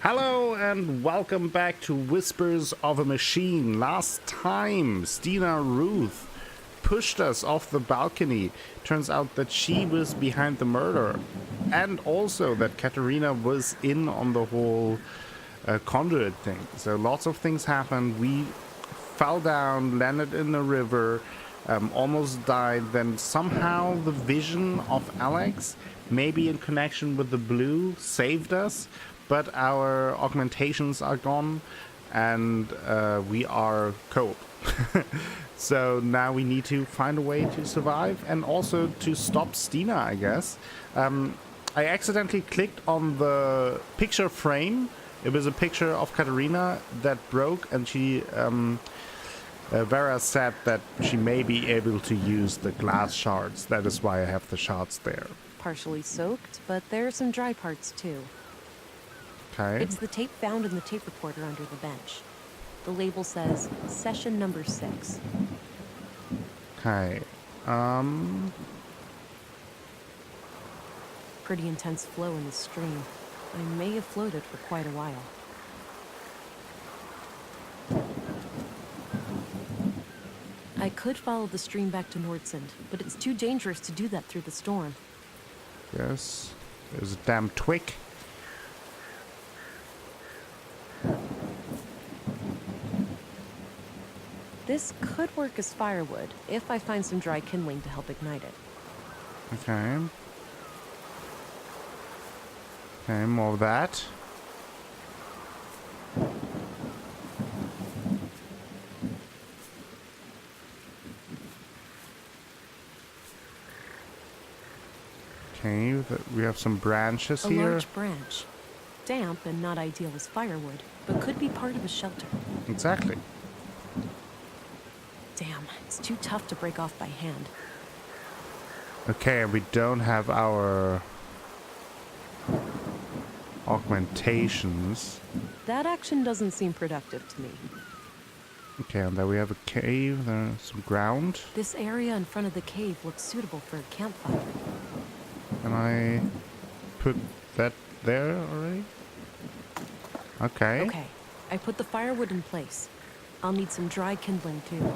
Hello and welcome back to Whispers of a Machine. Last time, Stina Ruth pushed us off the balcony. Turns out that she was behind the murder. And also that Katerina was in on the whole conduit thing. So lots of things happened. We fell down, landed in the river, almost died. Then somehow the vision of Alex, maybe in connection with the blue, saved us. But our augmentations are gone, and we are cold. So now we need to find a way to survive and also to stop Stina, I guess. I accidentally clicked on the picture frame. It was a picture of Katerina that broke, and she, Vera said that she may be able to use the glass shards. That is why I have the shards there. Partially soaked, but there are some dry parts too. Okay. It's the tape found in the tape recorder under the bench. The label says session number 6. Okay. Pretty intense flow in the stream. I may have floated for quite a while. I could follow the stream back to Nordsund, but it's too dangerous to do that through the storm. Yes. There's a damn twig. This could work as firewood, if I find some dry kindling to help ignite it. Okay. Okay, more of that. Okay, we have some branches here. A large branch. Damp and not ideal as firewood, but could be part of a shelter. Exactly. Damn, it's too tough to break off by hand. Okay, and we don't have our augmentations. That action doesn't seem productive to me. Okay, and then we have a cave, there's some ground. This area in front of the cave looks suitable for a campfire. Can I put that there already? Okay. Okay, I put the firewood in place. I'll need some dry kindling too.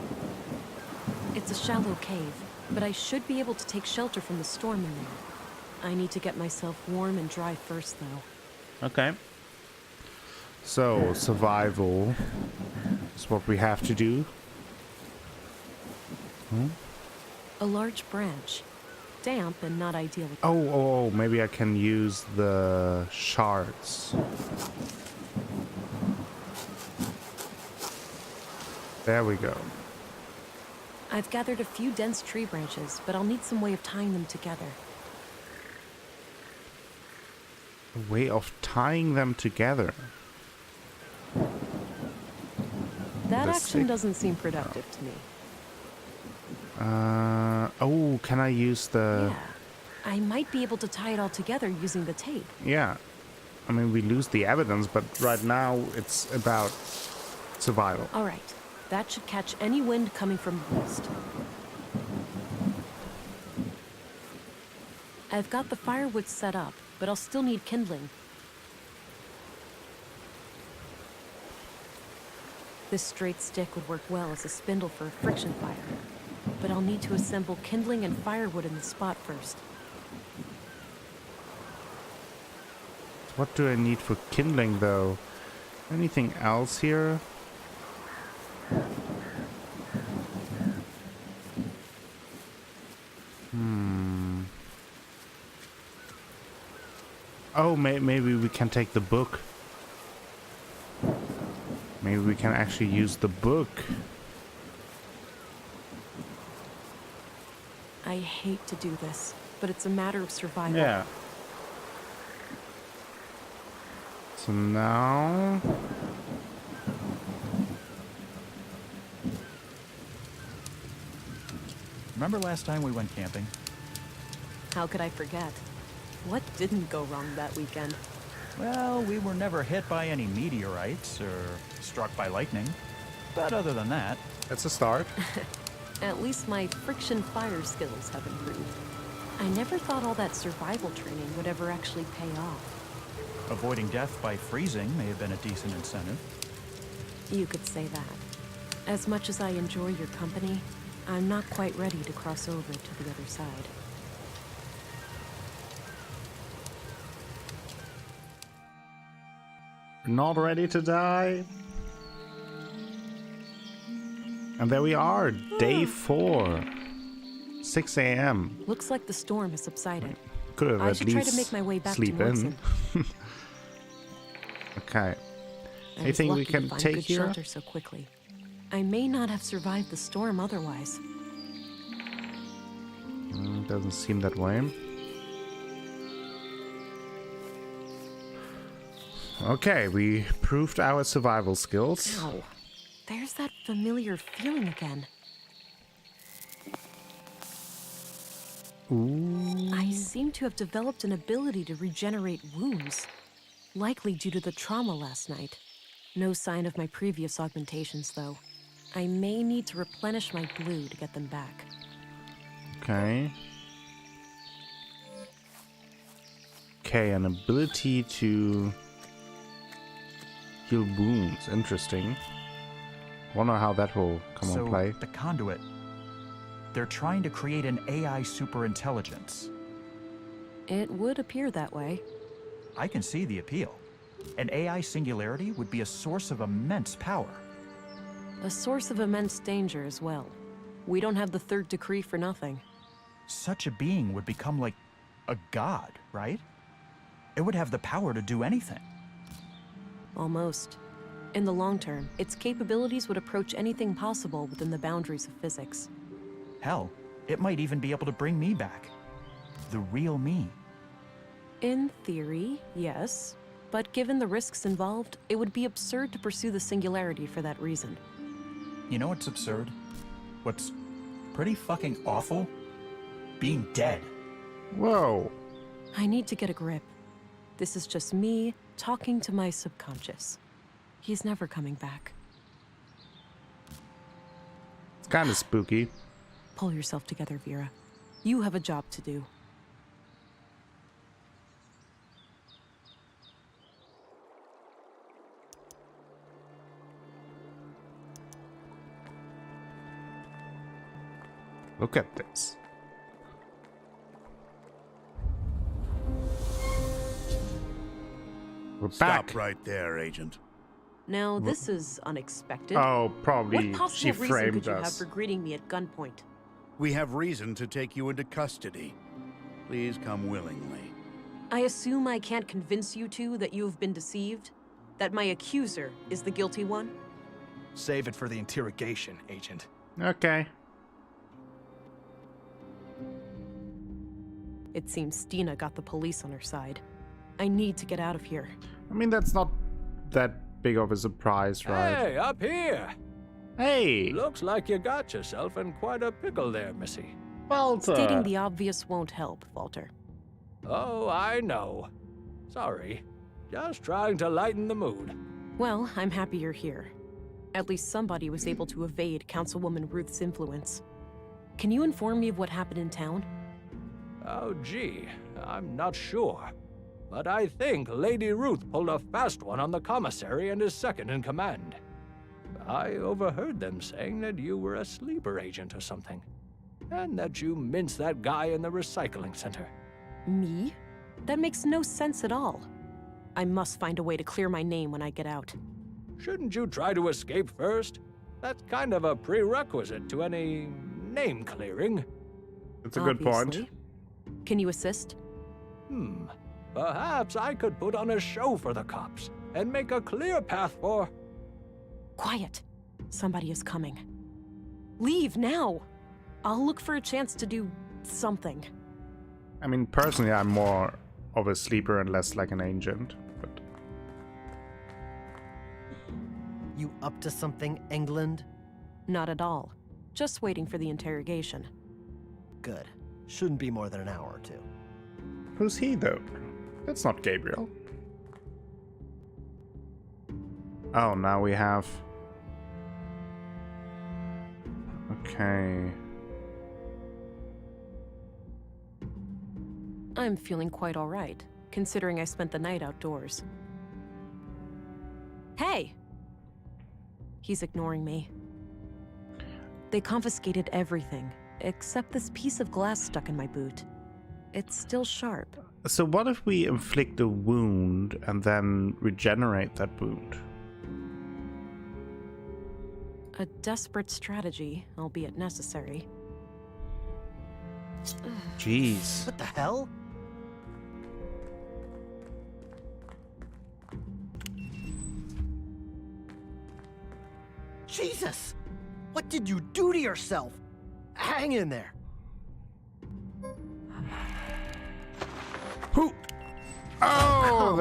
It's a shallow cave, but I should be able to take shelter from the storm in there. I need to get myself warm and dry first, though. Okay. So, survival is what we have to do. A large branch. Damp and not ideal. Oh, maybe I can use the shards. There we go. I've gathered a few dense tree branches, but I'll need some way of tying them together. A way of tying them together. That action doesn't seem productive to me. Oh, can I use the... Yeah, I might be able to tie it all together using the tape. Yeah. I mean, we lose the evidence, but right now it's about survival. All right. That should catch any wind coming from the west. I've got the firewood set up, but I'll still need kindling. This straight stick would work well as a spindle for a friction fire, but I'll need to assemble kindling and firewood in the spot first. What do I need for kindling, though? Anything else here? Oh, maybe we can take the book. Maybe we can actually use the book. I hate to do this, but it's a matter of survival. Yeah. So now... Remember last time we went camping? How could I forget? What didn't go wrong that weekend? Well, we were never hit by any meteorites or struck by lightning. But other than that... That's a start. At least my friction fire skills have improved. I never thought all that survival training would ever actually pay off. Avoiding death by freezing may have been a decent incentive. You could say that. As much as I enjoy your company, I'm not quite ready to cross over to the other side. Not ready to die. And there we are, day 4. 6 a.m. Looks like the storm has subsided. Could have I at should try least to make my way back sleep to in. Woodson. Okay. I was Anything we lucky can to find take good here? shelter so quickly. I may not have survived the storm otherwise. Doesn't seem that way. Okay, we proved our survival skills. Ow. There's that familiar feeling again. Ooh. I seem to have developed an ability to regenerate wounds. Likely due to the trauma last night. No sign of my previous augmentations, though. I may need to replenish my blue to get them back. Okay. Okay, an ability to heal wounds. Interesting. Wonder how that will come So, on play. the conduit. They're trying to create an AI superintelligence. It would appear that way. I can see the appeal. An AI singularity would be a source of immense power. A source of immense danger as well. We don't have the third decree for nothing. Such a being would become like a god, right? It would have the power to do anything. Almost. In the long term, its capabilities would approach anything possible within the boundaries of physics. Hell, it might even be able to bring me back. The real me. In theory, yes. But given the risks involved, it would be absurd to pursue the singularity for that reason. You know what's absurd? What's pretty fucking awful? Being dead. Whoa. I need to get a grip. This is just me talking to my subconscious. He's never coming back. It's kind of spooky. Pull yourself together, Vera. You have a job to do. Look at this. We're back. Stop right there, Agent. Now, this is unexpected. Oh, probably What she possible reason framed could you have us. for greeting me at gunpoint? We have reason to take you into custody. Please come willingly. I assume I can't convince you two that you have been deceived? That my accuser is the guilty one? Save it for the interrogation, Agent. Okay. It seems Stina got the police on her side. I need to get out of here. I mean, that's not that big of a surprise, right? Hey, up here! Hey, Looks like you got yourself in quite a pickle there, Missy. Walter. Stating the obvious won't help, Walter. Oh, I know. Sorry. Just trying to lighten the mood. Well, I'm happy you're here. At least somebody was able to evade Councilwoman Ruth's influence. Can you inform me of what happened in town? Oh, gee, I'm not sure. But I think Lady Ruth pulled a fast one on the commissary and his second in command. I overheard them saying that you were a sleeper agent or something. And that you minced that guy in the recycling center. Me? That makes no sense at all. I must find a way to clear my name when I get out. Shouldn't you try to escape first? That's kind of a prerequisite to any name clearing. That's a good point. Obviously. Can you assist? Perhaps I could put on a show for the cops and make a clear path for... Quiet. Somebody is coming. Leave now. I'll look for a chance to do something. I mean, personally, I'm more of a sleeper and less like an agent. But You up to something, England? Not at all. Just waiting for the interrogation. Good. Shouldn't be more than an hour or two. who's he, though? That's not Gabriel. Oh, now we have... Okay. I'm feeling quite all right, considering I spent the night outdoors. Hey! He's ignoring me. They confiscated everything, except this piece of glass stuck in my boot. It's still sharp. So what if we inflict a wound and then regenerate that wound? A desperate strategy, albeit necessary. Jeez. What the hell? Jesus! What did you do to yourself? Hang in there. Who? Oh!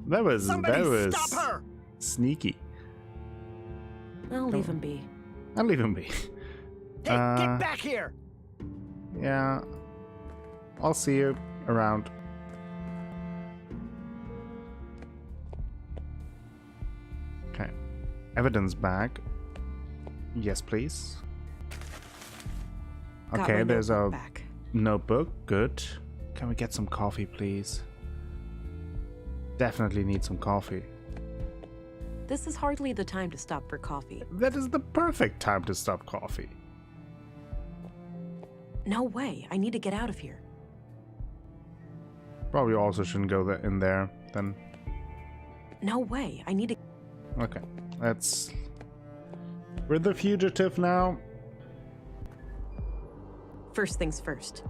that was Somebody stop her! sneaky. I'll leave him be. I'll leave him be. Hey, get back here! Yeah. I'll see you around. Okay. Evidence bag. Yes, please. Got Okay, my there's a notebook back. notebook. Good. Can we get some coffee, please? Definitely need some coffee. This is hardly the time to stop for coffee. That is the perfect time to stop coffee. No way, I need to get out of here. Probably also shouldn't go in there then. No way, I need to... Okay, let's... We're the fugitive now. First things first.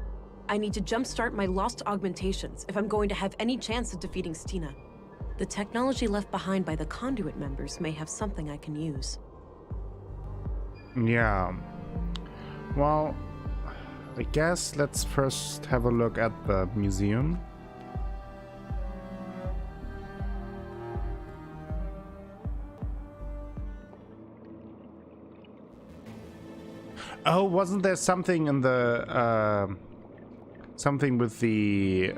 I need to jumpstart my lost augmentations if I'm going to have any chance of defeating Stina. The technology left behind by the conduit members may have something I can use. Yeah. Well, I guess let's first have a look at the museum. Oh, wasn't there something in the something with the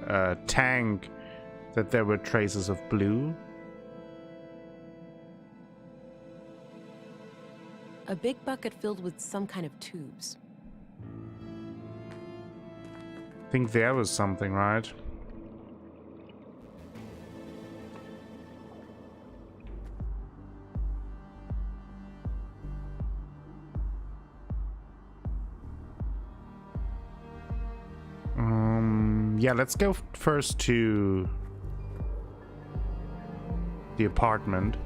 tank that there were traces of blue? A big bucket filled with some kind of tubes. I think there was something, right? Yeah, let's go first to the apartment.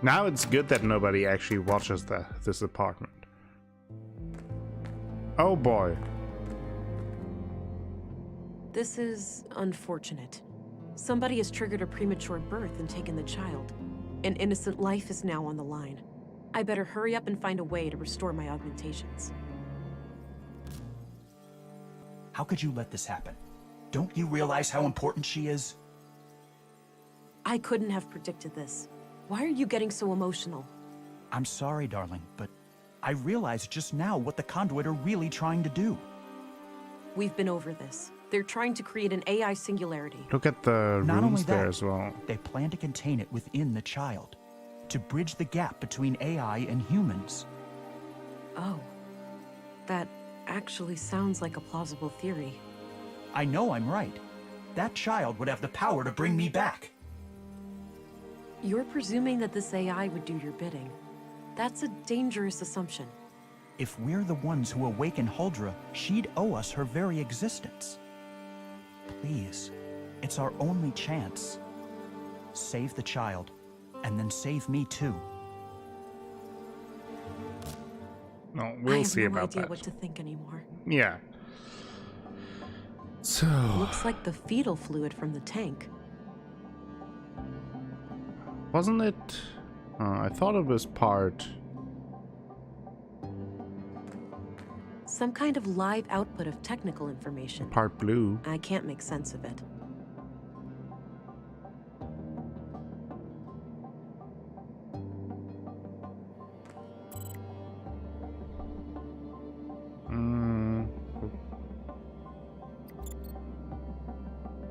Now it's good that nobody actually watches this apartment. Oh boy. This is unfortunate. Somebody has triggered a premature birth and taken the child. An innocent life is now on the line. I better hurry up and find a way to restore my augmentations. How could you let this happen? Don't you realize how important she is? I couldn't have predicted this. Why are you getting so emotional? I'm sorry, darling, but I realized just now what the conduit are really trying to do. We've been over this. They're trying to create an AI singularity. Look at the Not only rooms there that, as well. they plan to contain it within the child, to bridge the gap between AI and humans. Oh. That actually sounds like a plausible theory. I know I'm right. That child would have the power to bring me back. You're presuming that this AI would do your bidding. That's a dangerous assumption. If we're the ones who awaken Huldra, she'd owe us her very existence. Please, it's our only chance. Save the child, and then save me too. No, we'll see about I have no idea that. what to think anymore. Yeah. So, Looks like the fetal fluid from the tank. wasn't it? I thought it was part. Some kind of live output of technical information. Part blue. I can't make sense of it.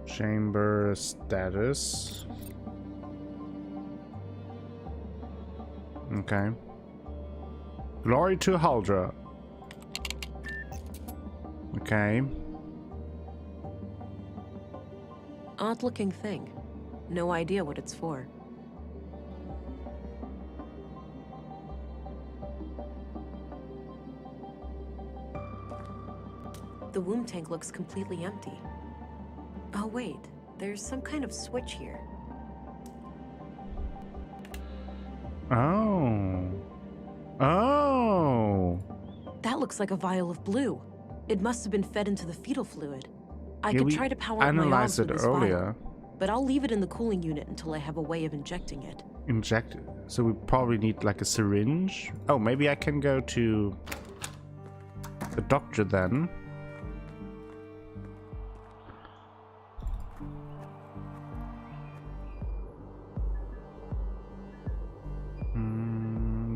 Chamber status. Okay. Glory to Huldra. Okay. Odd-looking thing. No idea what it's for. The womb tank looks completely empty. Oh wait, there's some kind of switch here. Oh. Oh. That looks like a vial of blue. It must have been fed into the fetal fluid. I Yeah, could we try to power up my analyzed arms it with this earlier. vial, but I'll leave it in the cooling unit until I have a way of injecting it. Inject it. So we probably need like a syringe. Oh, maybe I can go to the doctor then.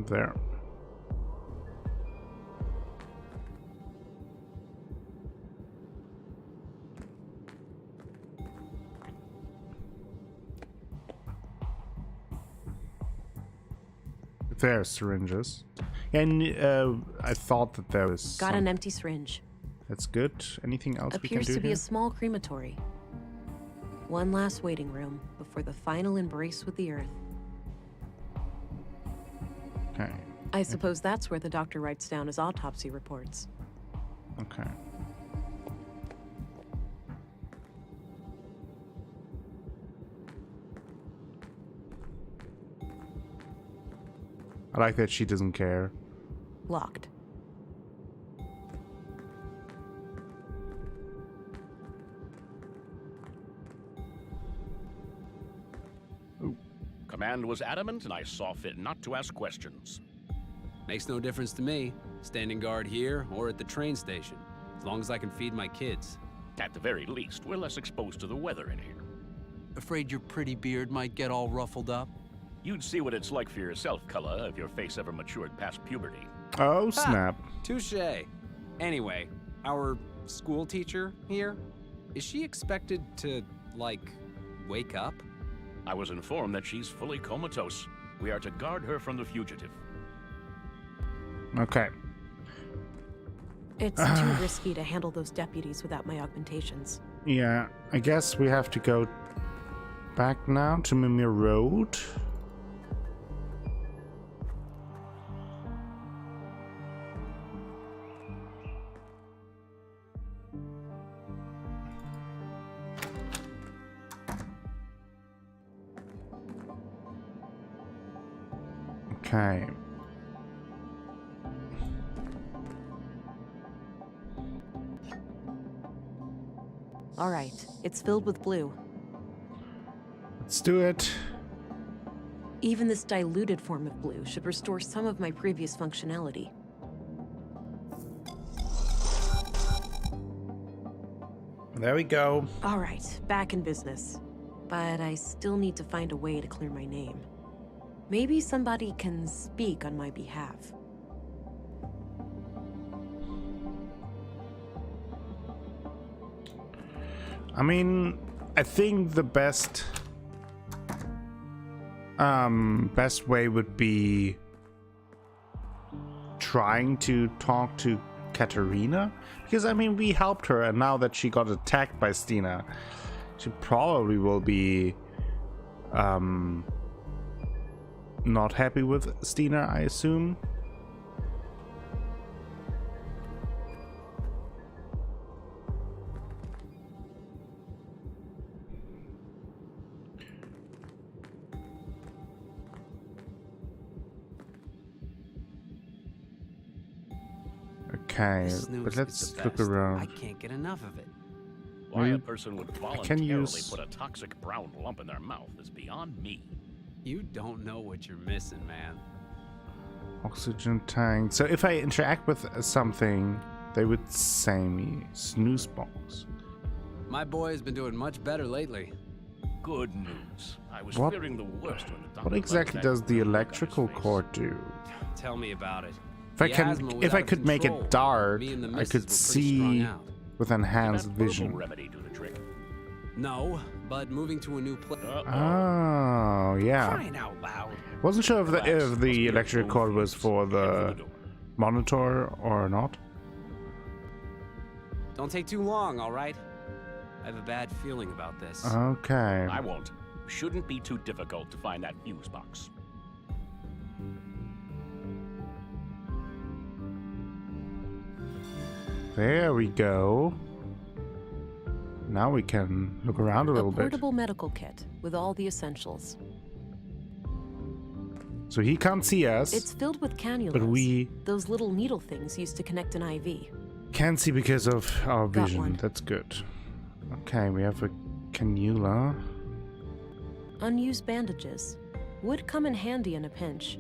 There. There are syringes. And I thought that there was Got an empty syringe. That's good. Anything else we can Appears do to be here? a small crematory. One last waiting room before the final embrace with the earth. Okay. I suppose that's where the doctor writes down his autopsy reports. Okay. I like that she doesn't care. Locked. Command was adamant, and I saw fit not to ask questions. Makes no difference to me, standing guard here or at the train station, as long as I can feed my kids. At the very least, we're less exposed to the weather in here. Afraid your pretty beard might get all ruffled up? You'd see what it's like for yourself, Cullah, if your face ever matured past puberty. Oh, snap. Touché. Anyway, our school teacher here, is she expected to, like, wake up? I was informed that she's fully comatose. We are to guard her from the fugitive. Okay. It's too risky to handle those deputies without my augmentations. Yeah, I guess we have to go back now to Mimir Road. Okay. All right, it's filled with blue. Let's do it. Even this diluted form of blue should restore some of my previous functionality. There we go. All right, back in business. But I still need to find a way to clear my name. Maybe somebody can speak on my behalf. I mean, I think the best way would be trying to talk to Katerina, because I mean we helped her, and now that she got attacked by Stina, she probably will be not happy with Stina, I assume. Okay, Snooze but is let's the look best. around. I can't get enough of it. Why a Maybe person would can voluntarily use- put a toxic brown lump in their mouth is beyond me. You don't know what you're missing, man. Oxygen tank. So if I interact with something, they would say me snooze box. My boy has been doing much better lately. Good news. I was What- fearing the worst when the doctor What exactly let that does the blue look on his electrical face. cord do? Tell me about it. If I The can, asthma if without I could make control. it dark, Me and the I missus could were pretty strung see out. with Did enhanced that herbal vision. remedy do the trick? No, but moving to a new place. Oh, yeah. Crying out loud. Wasn't sure if Relax, the must be a electric cord was fuse. for Head for the the door. monitor or not. Don't take too long, all right? I have a bad feeling about this. Okay. I won't. Shouldn't be too difficult to find that fuse box. There we go. Now we can look around a little bit. portable medical kit with all the essentials. So he can't see us. It's filled with cannulas. But we those little needle things used to connect an IV. can see because of our Got vision. one. That's good. Okay, we have a cannula. Unused bandages would come in handy in a pinch.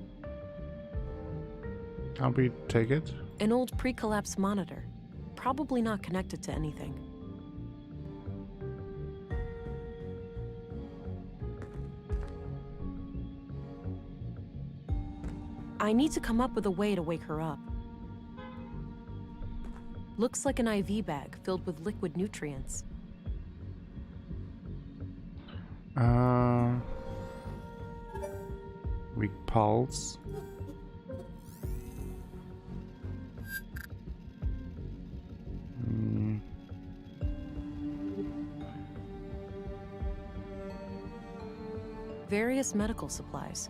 Can't we take it? An old pre-collapse monitor, probably not connected to anything. I need to come up with a way to wake her up. Looks like an IV bag filled with liquid nutrients. Weak pulse. Various medical supplies.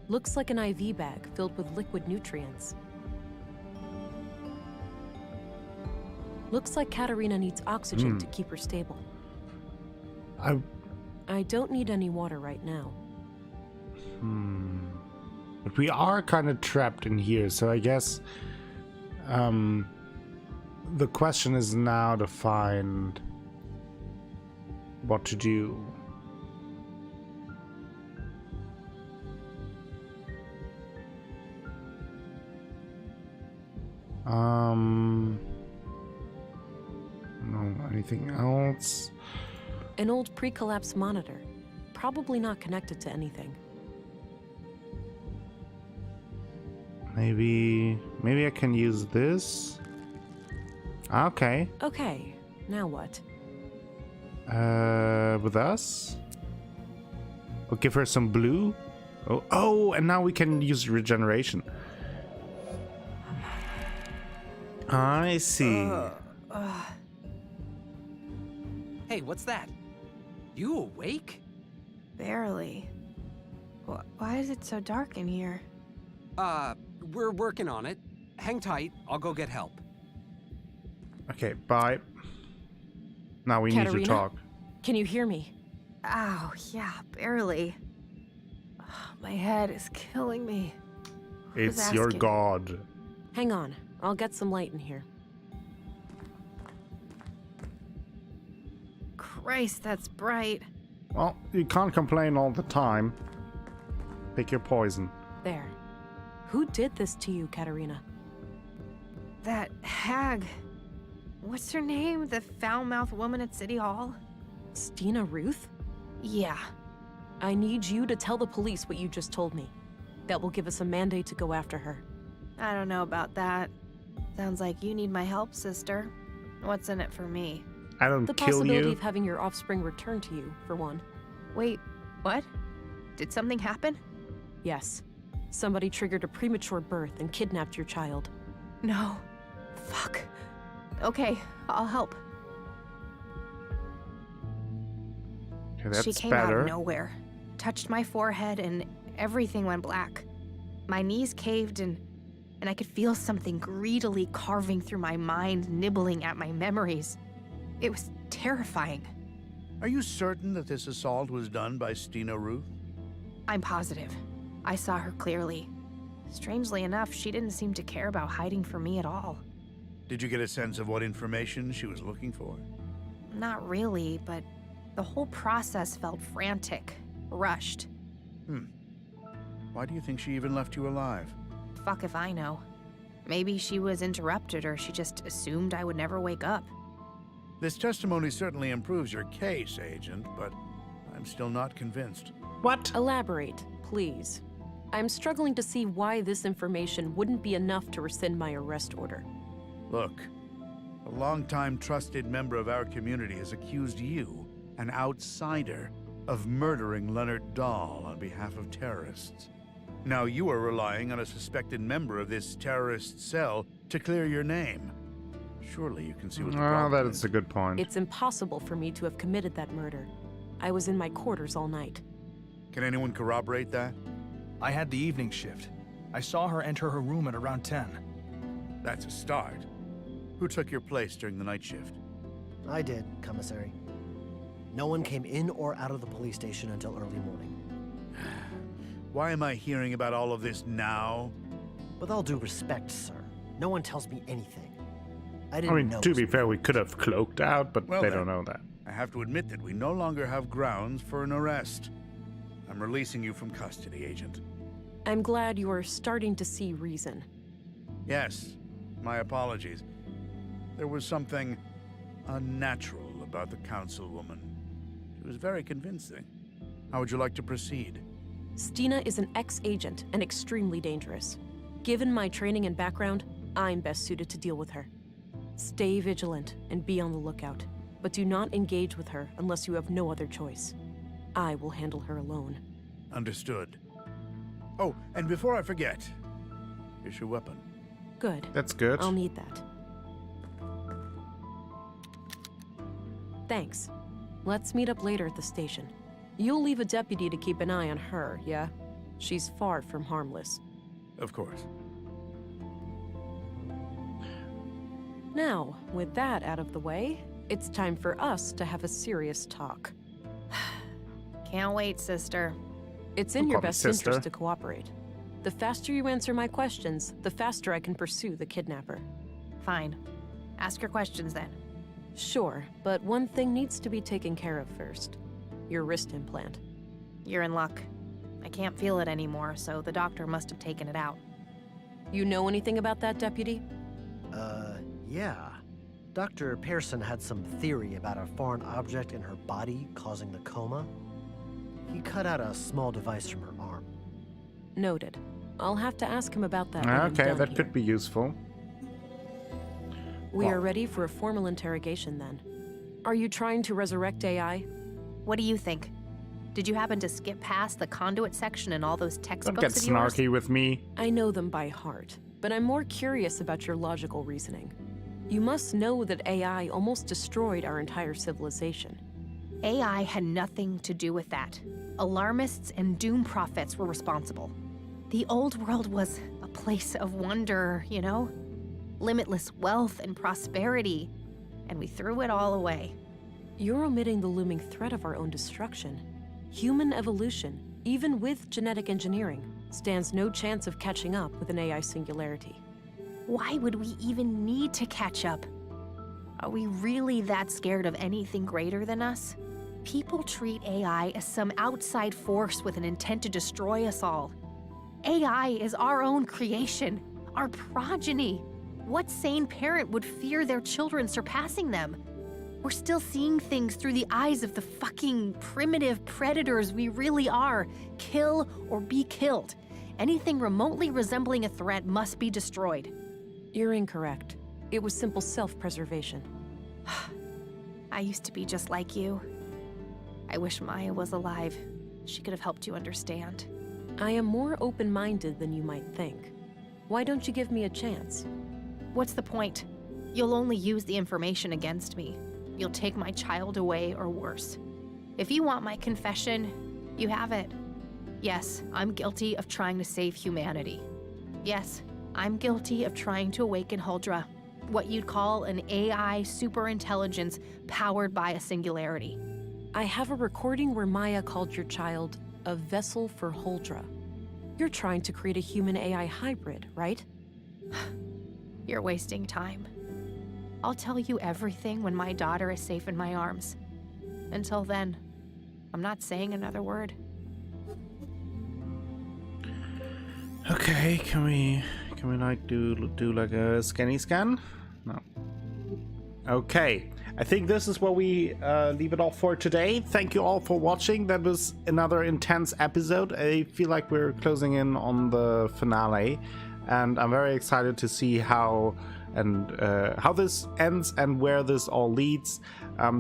Looks like an IV bag filled with liquid nutrients. Looks like Katerina needs oxygen to keep her stable. I don't need any water right now. But we are kind of trapped in here, so I guess the question is now to find what to do. No, anything else? An old pre-collapse monitor, probably not connected to anything. Maybe I can use this. Okay. Okay, now what? With us? We'll give her some blue. Oh, and now we can use regeneration. I see. Hey, what's that? You awake? Barely. Why is it so dark in here? We're working on it. Hang tight, I'll go get help. Okay, bye. Now we need to Katerina? talk. Can you hear me? Ow, yeah, barely. My head is killing me. Who's It's your asking? god. Hang on, I'll get some light in here. Christ, that's bright. Well, you can't complain all the time. Pick your poison. There. Who did this to you, Katerina? That hag. What's her name? The foul-mouthed woman at City Hall? Stina Ruth? Yeah. I need you to tell the police what you just told me. That will give us a mandate to go after her. I don't know about that. Sounds like you need my help, sister. What's in it for me? I don't The kill possibility you. of having your offspring returned to you, for one. Wait, what? Did something happen? Yes. Somebody triggered a premature birth and kidnapped your child. No. Fuck. Okay, I'll help. Okay, that's She came out better. of nowhere, touched my forehead, and everything went black. My knees caved, and I could feel something greedily carving through my mind, nibbling at my memories. It was terrifying. Are you certain that this assault was done by Stina Ruth? I'm positive. I saw her clearly. Strangely enough, she didn't seem to care about hiding from me at all. Did you get a sense of what information she was looking for? Not really, but the whole process felt frantic, rushed. Why do you think she even left you alive? Fuck if I know. Maybe she was interrupted or she just assumed I would never wake up. This testimony certainly improves your case, Agent, but I'm still not convinced. What? Elaborate, please. I'm struggling to see why this information wouldn't be enough to rescind my arrest order. Look, A longtime trusted member of our community has accused you, an outsider, of murdering Leonard Dahl on behalf of terrorists. Now you are relying on a suspected member of this terrorist cell to clear your name. Surely you can see what the problem that is. is a good point. It's impossible for me to have committed that murder. I was in my quarters all night. Can anyone corroborate that? I had the evening shift. I saw her enter her room at around 10. That's a start. Who took your place during the night shift? I did, Commissary. No one came in or out of the police station until early morning. Why am I hearing about all of this now? With all due respect, sir, no one tells me anything. I I didn't mean, know. to be fair, we could have cloaked out, but Well they then. don't know that. I have to admit that we no longer have grounds for an arrest. I'm releasing you from custody, Agent. I'm glad you are starting to see reason. Yes, my apologies. There was something unnatural about the councilwoman. She was very convincing. How would you like to proceed? Stina is an ex-agent and extremely dangerous. Given my training and background, I'm best suited to deal with her. Stay vigilant and be on the lookout, but do not engage with her unless you have no other choice. I will handle her alone. Understood. Oh, and before I forget, here's your weapon. Good. That's good. I'll need that. Thanks. Let's meet up later at the station. You'll leave a deputy to keep an eye on her, yeah? She's far from harmless. Of course. Now, with that out of the way, it's time for us to have a serious talk. Can't wait, sister. It's in Don't your call me best sister. interest to cooperate. The faster you answer my questions, the faster I can pursue the kidnapper. Fine. Ask your questions then. Sure, but one thing needs to be taken care of first. Your wrist implant. You're in luck. I can't feel it anymore, so the doctor must have taken it out. You know anything about that, Deputy? Yeah. Dr. Pearson had some theory about a foreign object in her body causing the coma. He cut out a small device from her arm. Noted. I'll have to ask him about that when I'm Okay, done that here. could be useful. We are ready for a formal interrogation then. Are you trying to resurrect AI? What do you think? Did you happen to skip past the conduit section in all those Don't textbooks get of yours? snarky with me. I know them by heart, but I'm more curious about your logical reasoning. You must know that AI almost destroyed our entire civilization. AI had nothing to do with that. Alarmists and doom prophets were responsible. The old world was a place of wonder, you know? Limitless wealth and prosperity, and we threw it all away. You're omitting the looming threat of our own destruction. Human evolution, even with genetic engineering, stands no chance of catching up with an AI singularity. Why would we even need to catch up? Are we really that scared of anything greater than us? People treat AI as some outside force with an intent to destroy us all. AI is our own creation, our progeny. What sane parent would fear their children surpassing them? We're still seeing things through the eyes of the fucking primitive predators we really are. Kill or be killed. Anything remotely resembling a threat must be destroyed. You're incorrect. It was simple self-preservation. I used to be just like you. I wish Maya was alive. She could have helped you understand. I am more open-minded than you might think. Why don't you give me a chance? What's the point? You'll only use the information against me. You'll take my child away or worse. If you want my confession, you have it. Yes, I'm guilty of trying to save humanity. Yes, I'm guilty of trying to awaken Huldra, what you'd call an AI superintelligence powered by a singularity. I have a recording where Maya called your child a vessel for Huldra. You're trying to create a human-AI hybrid, right? You're wasting time. I'll tell you everything when my daughter is safe in my arms. Until then, I'm not saying another word. Okay, can we like do like a scanny scan? No. Okay, I think this is where we leave it off for today. Thank you all for watching. That was another intense episode. I feel like we're closing in on the finale, and I'm very excited to see how and how this ends and where this all leads.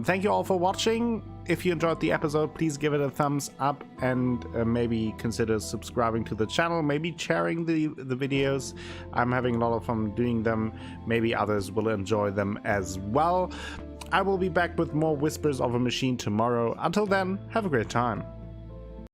Thank you all for watching. If you enjoyed the episode, please give it a thumbs up and maybe consider subscribing to the channel, maybe sharing the videos. I'm having a lot of fun doing them. Maybe others will enjoy them as well. I will be back with more Whispers of a Machine tomorrow. Until then, have a great time.